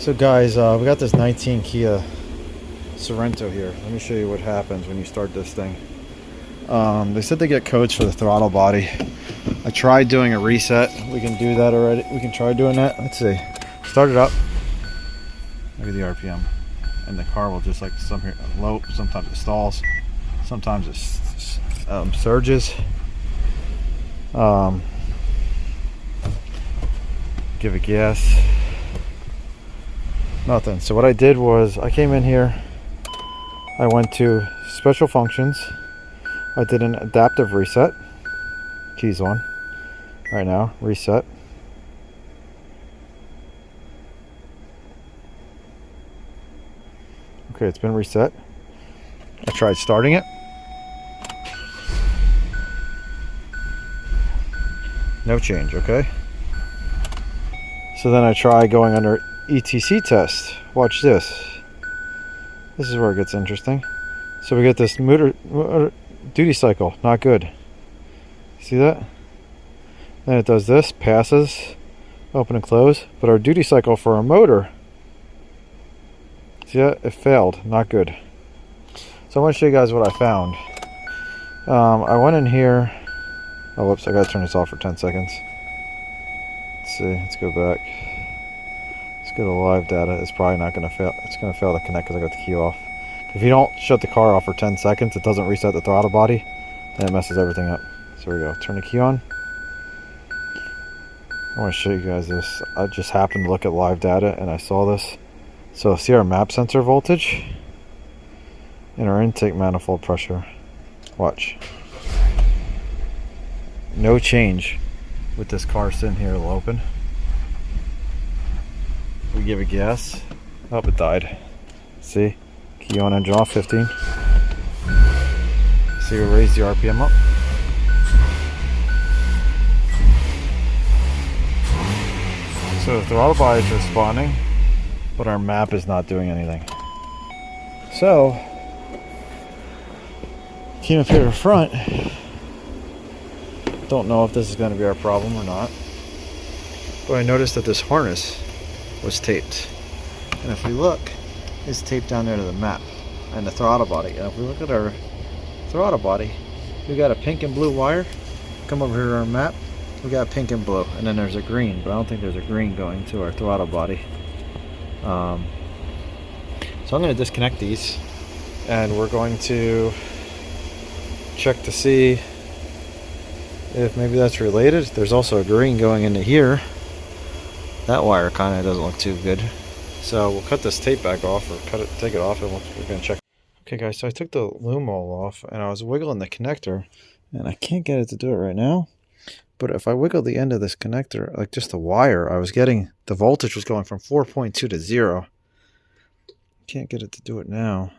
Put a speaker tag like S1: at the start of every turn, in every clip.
S1: So guys, we got this 19 Kia Sorrento here. Let me show you what happens when you start this thing. They said they get codes for the throttle body. I tried doing a reset. We can do that already. We can try doing that. Let's see. Start it up. Look at the RPM. And the car will just like some here low. Sometimes it stalls. Sometimes it surges. Give it gas. Nothing. So what I did was I came in here. I went to special functions. I did an adaptive reset. Keys on. Right now, reset. Okay, it's been reset. I tried starting it. No change, okay? So then I try going under ETC test. Watch this. This is where it gets interesting. So we get this motor duty cycle, not good. See that? Then it does this, passes, open and close. But our duty cycle for our motor, see that? It failed, not good. So I want to show you guys what I found. I went in here. Oh, whoops, I gotta turn this off for 10 seconds. Let's see, let's go back. Let's go to live data. It's probably not gonna fail. It's gonna fail to connect because I got the key off. If you don't shut the car off for 10 seconds, it doesn't reset the throttle body, and it messes everything up. So here we go. Turn the key on. I want to show you guys this. I just happened to look at live data and I saw this. So see our map sensor voltage and our intake manifold pressure. Watch. No change with this car sitting here. It'll open. We give it gas. Oh, it died. See? Key on, engine off, 15. See, we raise the RPM up. So the throttle body is responding, but our map is not doing anything. So, came up here to the front. Don't know if this is going to be our problem or not. But I noticed that this harness was taped. And if we look, it's taped down there to the map and the throttle body. And if we look at our throttle body, we got a pink and blue wire. Come over here to our map, we got pink and blue. And then there's a green, but I don't think there's a green going to our throttle body. So I'm going to disconnect these and we're going to check to see if maybe that's related. There's also a green going into here. That wire kind of doesn't look too good. So we'll cut this tape back off, or take it off, and we're going to check. Okay guys, so I took the loom all off and I was wiggling the connector and I can't get it to do it right now. But if I wiggle the end of this connector, like just the wire, I was getting, the voltage was going from 4.2 to 0. Can't get it to do it now.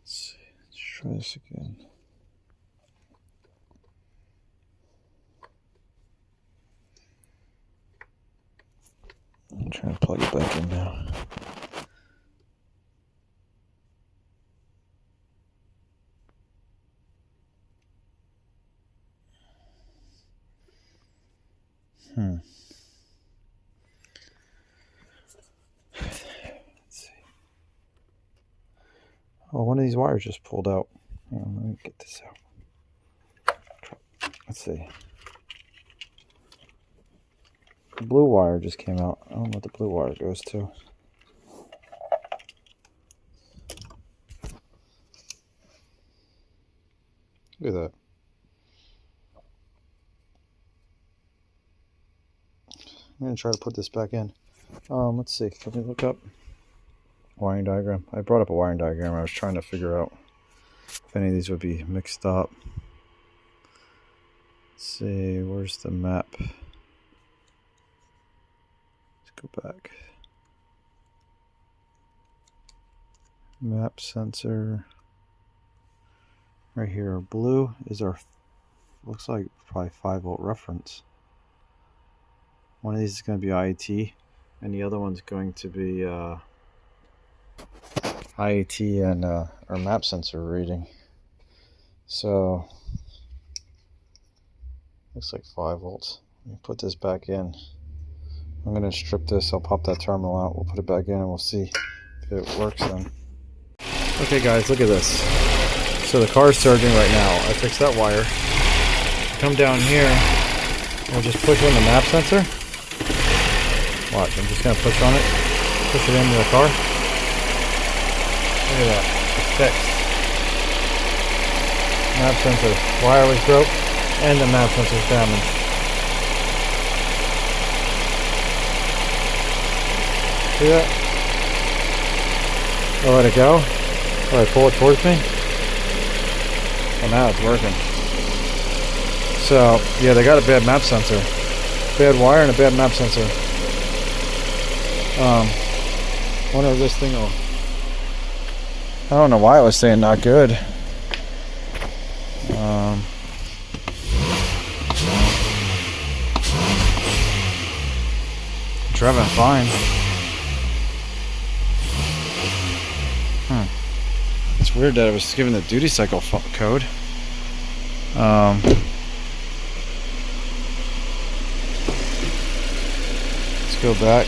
S1: Let's see, let's try this again. I'm trying to plug it back in now. Let's see. Oh, one of these wires just pulled out. Hang on, let me get this out. Let's see. The blue wire just came out. I don't know what the blue wire goes to. Look at that. I'm going to try to put this back in. Let's see. Let me look up wiring diagram. I brought up a wiring diagram. I was trying to figure out if any of these would be mixed up. Let's see. Where's the map? Go back. Map sensor. Right here, blue is our, looks like probably 5-volt reference. One of these is going to be IAT, and the other one's going to be IAT and our map sensor reading. So looks like 5 volts. Let me put this back in. I'm going to strip this. I'll pop that terminal out. We'll put it back in and we'll see if it works then. Okay guys, look at this. So the car's surging right now. I fixed that wire. Come down here and we'll just push on the map sensor. Watch, I'm just going to push on it. Push it into the car. Look at that. It's fixed. Map sensor. Wire was broke and the map sensor is damaged. See that? I'll let it go. Or I pull it towards me. Well, now it's working. So, yeah, they got a bad map sensor. Bad wire and a bad map sensor. Wonder if this thing will... I don't know why it was saying not good. Driving fine. It's weird that it was given the duty cycle code. Let's go back.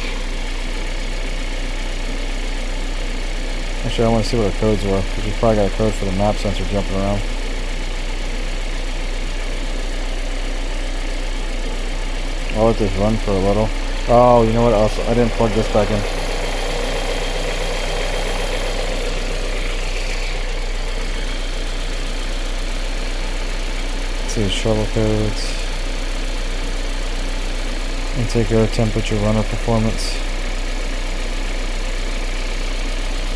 S1: Actually, I want to see what our codes were, because we probably got a code for the map sensor jumping around. I'll let this run for a little. Oh, you know what else? I didn't plug this back in. Let's see, shuttle codes. Intake air temperature, runner performance.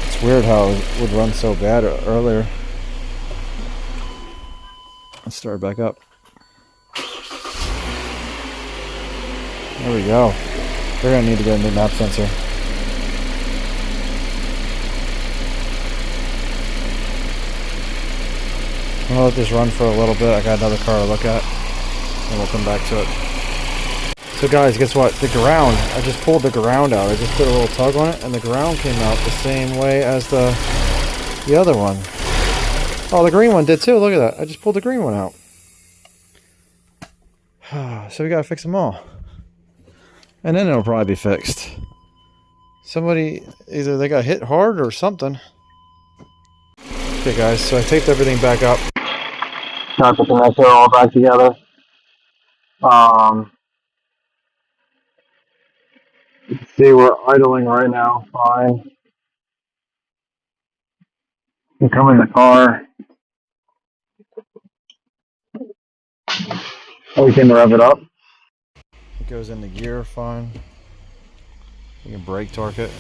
S1: It's weird how it would run so bad earlier. Let's start back up. There we go. We're going to need to get a new map sensor. I'm going to let this run for a little bit. I got another car to look at. And we'll come back to it. So guys, guess what? The ground. I just pulled the ground out. I just put a little tug on it and the ground came out the same way as the other one. Oh, the green one did too. Look at that. I just pulled the green one out. So we got to fix them all. And then it'll probably be fixed. Somebody, either they got hit hard or something. Okay guys, so I taped everything back up. Got the connector all back together. You can see we're idling right now, fine. You come in the car. We can rev it up. It goes into gear, fine. You can brake torque it.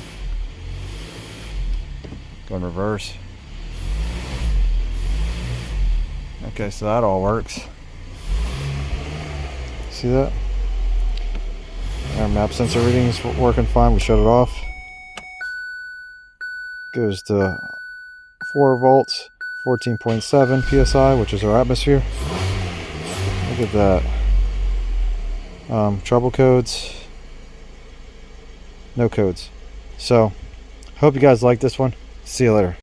S1: Go in reverse. Okay, so that all works. See that? Our map sensor reading is working fine. We shut it off. Goes to 4 volts, 14.7 psi, which is our atmosphere. Look at that. Trouble codes. No codes. So, hope you guys like this one. See you later.